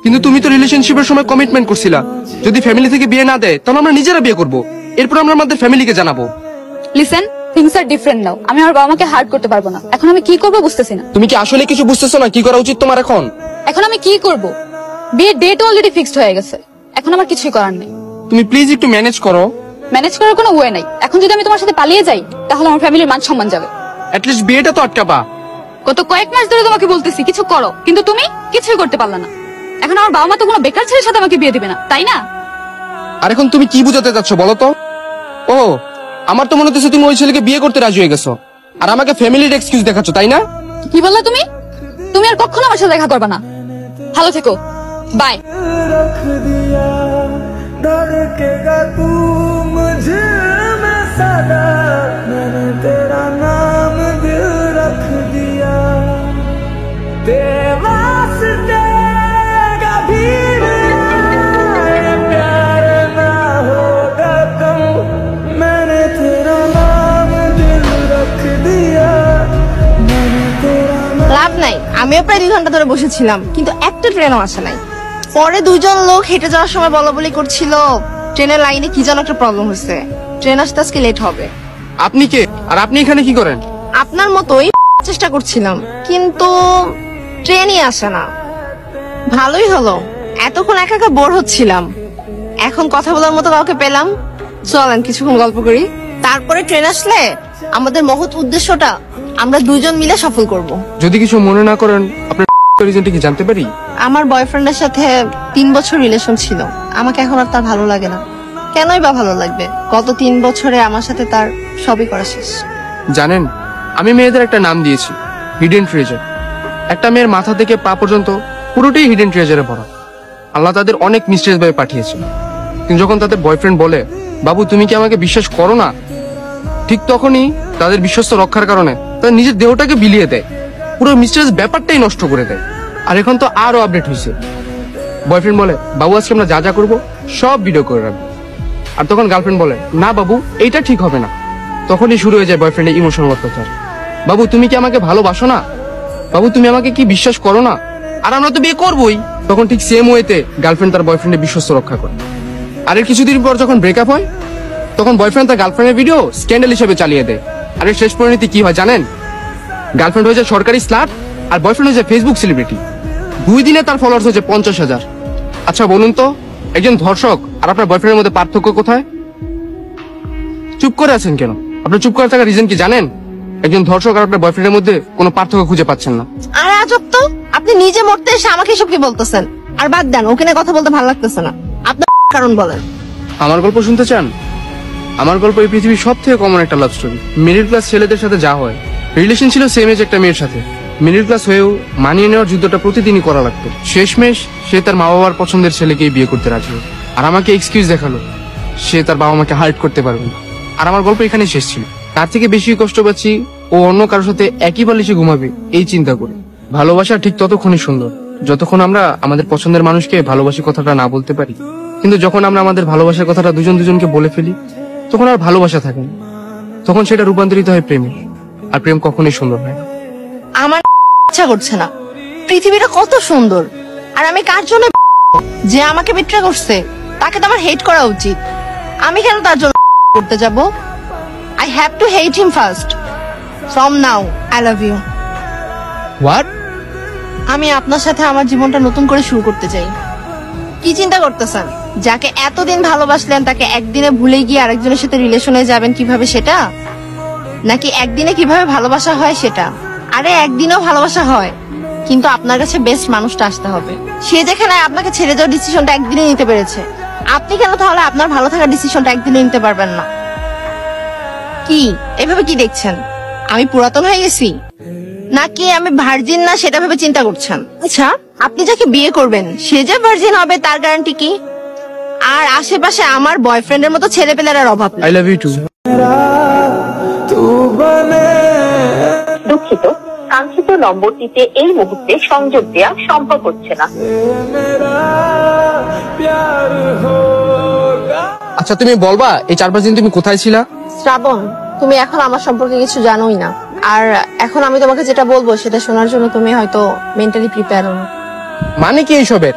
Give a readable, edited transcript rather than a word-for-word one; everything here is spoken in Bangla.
কিন্তু তুমি তো রিলেশনশিপের সময় কমিটমেন্ট করছিলা যদি ফ্যামিলি থেকে বিয়ে না দেয় তাহলে আমরা নিজেরা বিয়ে করব, এরপর আমরা আমাদের ফ্যামিলিকে জানাবো। লিসেন, থিংস আর ডিফারেন্ট নাও। আমি আমার বাবা মাকে হার্ট করতে পারবো না। এখন আমি কি করবো বুঝতেছি না। তুমি কি আসলে কিছু বুঝতেছো না কি করা উচিত তোমার এখন? এখন আমি কি করব? বিয়ের ডেট অলরেডি ফিক্সড হয়ে গেছে, এখন আমার কিছুই করার নেই। তুমি প্লিজ একটু ম্যানেজ করো। ম্যানেজ করার কোনো ওয়ে নাই। এখন যদি আমি তোমার সাথে পালিয়ে যাই তাহলে আমার ফ্যামিলির মান সম্মান যাবে। অ্যাটলিস্ট বিয়েটা তো আটকাবা। গত কয়েক মাস ধরে তোমাকে বলতেছি কিছু করো, কিন্তু তুমি কিছুই করতে পারলা না। এখন আমার বাবা মা তো কোনো বেকার ছেলের সাথে আমাকে বিয়ে দিবে না, তাই না? আর এখন তুমি কি বুঝাতে চাচ্ছ বলো তো? ও, আমার তো মনে হচ্ছে তুমি ওই ছেলেকে বিয়ে করতে রাজি হয়ে গেছো আর আমাকে ফ্যামিলির এক্সকিউজ দেখাচ্ছ, তাই না? কি বললা তুমি? তুমি আর কখনো আমার সাথে দেখা করবে না। ভালো থেকো, বাই। লাভ নাই, আমিও প্রায় 2 ঘন্টা ধরে বসেছিলাম কিন্তু একটা ট্রেনও আসে নাই। পরে 2জন লোক হেঁটে যাওয়ার সময় বলাবলি করছিল ট্রেনের লাইনে কি যেন একটা প্রবলেম হয়েছে, ট্রেন আসতে আজকে লেট হবে। আপনি কে আর আপনি এখানে কি করেন? আপনার মতোই চেষ্টা করছিলাম কিন্তু ট্রেনই আসে না। ভালোই হলো, এতক্ষণ একা একা বোর হচ্ছিলাম, এখন কথা বলার মতো কাউকে পেলাম। চলেন কিছুক্ষণ গল্প করি, তারপরে ট্রেন আসলে আমাদের মহৎ উদ্দেশ্যটা আমরা 2জন মিলে সফল করব। যদি কিছু মনে না করেন আপনার রিজনটা কি জানতে পারি? আমার বয়ফ্রেন্ডের সাথে 3 বছর রিলেশন ছিল, আমাকে এখন আর তার ভালো লাগে না। কেনই বা ভালো লাগবে? গত 3 বছরে আমার সাথে তার সবই করা শেষ। জানেন, আমি মেয়েদের একটা নাম দিয়েছি, হিডেন ট্রেজার। একটা মেয়ের মাথা থেকে পা পর্যন্ত পুরোটাই হিডেন ট্রেজারে ভরা। আল্লাহ তাদের অনেক মিস্টেরিয়াস ভাবে পাঠিয়েছে, কিন্তু যখন তাদের বয়ফ্রেন্ড বলে বাবু তুমি কি আমাকে বিশ্বাস করো না, ঠিক তখনই তাদের বিশ্বস্ত রক্ষার কারণে তাদের নিজের দেহটাকে বিলিয়ে দেয়, পুরো মিস্টেরিয়াস ব্যাপারটাই নষ্ট করে দেয়। আর এখন তো আরো আপডেট হয়েছে, বয়ফ্রেন্ড বলে বাবু আজকে আমরা যা যা করবো সব ভিডিও করে রাখবো। আর তখন গার্লফ্রেন্ড বলে না বাবু এইটা ঠিক হবে না। তখনই শুরু হয়ে যায় বয়ফ্রেন্ডের ইমোশনাল অত্যাচার। বাবু তুমি কি আমাকে ভালোবাসো না, বাবু তুমি আমাকে কি বিশ্বাস করো না, আর আমরা তো বিয়ে করবোই। তখন ঠিক সেম ওয়েতে গার্লফ্রেন্ড তার বয়ফ্রেন্ডের বিশ্বস্ত রক্ষা করে। আর এর কিছুদিন পর যখন ব্রেকআপ হয় তখন বয়ফ্রেন্ড তার গার্লফ্রেন্ডের ভিডিও স্ক্যান্ডাল হিসেবে চালিয়ে দেয়। আর এর শেষ পরিণতি কি হয় জানেন? গার্লফ্রেন্ড হয়ে যায় সরকারি স্লাট আর বয়ফ্রেন্ড হয়ে যায় ফেসবুক সেলিব্রিটি। 2 দিনে তার ফলোয়ার্স হয়েছে 50,000। আচ্ছা বলুন তো, একজন ধর্ষক আর আপনার বয়ফ্রেন্ডের মধ্যে পার্থক্য কোথায়? চুপ করে আছেন কেন? আপনার চুপ করে থাকার রিজন কি জানেন? একজন ধর্ষক আর আপনার বয়ফ্রেন্ডের মধ্যে কোনো পার্থক্য খুঁজে পাচ্ছেন না। আর আজব তো, আপনি নিজে মরতে এসে আমাকে এসব কি বলতেছেন? আর বাদ দেন, ওখানে কথা বলতে ভালো লাগতেছে না। আপনার কারণ বলেন। আমার গল্প শুনতে চান? আমার গল্প এই পৃথিবীর সব থেকে কমন একটা লাভ স্টোরি। মিডল ক্লাস ছেলেদের সাথে যা হয়, রিলেশন ছিল সেম এজ একটা মেয়ের সাথে। মিডল ক্লাস হয়েও মানিয়ে নেওয়ার যুদ্ধটা প্রতিদিনই করা লাগতো। শেষমেশ সে তার মা বাবার পছন্দের ছেলেকেই বিয়ে করতে রাজি হয়। আর আমাকে এক্সকিউজ দেখালো সে তার বাবা মাকে হার্ট করতে পারবে না। আর আমার গল্প এখানেই শেষ ছিল। তার থেকে বেশি কষ্ট পাচ্ছি ও অন্য কারোর সাথে একই বালিশে ঘুমাবে এই চিন্তা করে। ভালোবাসা ঠিক ততক্ষণই সুন্দর যতক্ষণ আমরা আমাদের পছন্দের মানুষকে ভালোবাসি কথাটা না বলতে পারি। কিন্তু যখন আমরা আমাদের ভালোবাসার কথাটা দুজনকে বলে ফেলি তখন আর ভালোবাসা থাকে না, তখন সেটা রূপান্তরিত হয় প্রেমে। আর প্রেম কখনোই সুন্দর হয় না। আমার ইচ্ছা করছে না। পৃথিবীটা কত সুন্দর, আর আমি কার জন্য যে আমাকে বিট্রে করছে তাকে তো আমার হেট করা উচিত। আমি কেন তার জন্য করতে যাব? I have to hate him first. From now I love you. What? আমি আপনার সাথে আমার জীবনটা নতুন করে শুরু করতে চাই। কি চিন্তা করতেছেন? যাকে এতদিন ভালোবাসলেন তাকে একদিনে ভুলে গিয়ে আরেকজনের সাথে রিলেশনে যাবেন কিভাবে সেটা? নাকি একদিনে কিভাবে ভালোবাসা হয় সেটা? আরে একদিনেও ভালোবাসা হয়, কিন্তু আপনার কাছে বেস্ট মানুষটা আসতে হবে। সে যেখানে আপনাকে ছেড়ে যাওয়ার ডিসিশনটা একদিনে নিতে পেরেছে, আপনি কেন তাহলে আপনার ভালো থাকার ডিসিশনটা একদিনে নিতে পারবেন না? কি এভাবে কি দেখছেন? আমি পুরাতন হয়ে গেছি নাকি আমি ভার্জিন না সেটা ভেবে চিন্তা করছেন? আচ্ছা, আপনি যাকে বিয়ে করবেন সে যে ভার্জিন হবে তার গ্যারান্টি কি? আর আশেপাশে আমার বয়ফ্রেন্ডের মতো ছেলেপেলের অভাব নেই। I love you too. দুঃখিত, কাঙ্ক্ষিত নম্বরটিতে এই মুহূর্তে সংযোগ দেওয়া সম্ভব হচ্ছে না। আচ্ছা তুমি বলবা এই 4-5 দিন তুমি কোথায় ছিলা? শ্রাবণ, তুমি এখন আমার সম্পর্কে কিছু জানোই না, আর এখন আমি তোমাকে যেটা বলবো সেটা শোনার জন্য তুমি হয়তো মেন্টালি প্রিপেয়ার হও না। মানে কি এইসবের?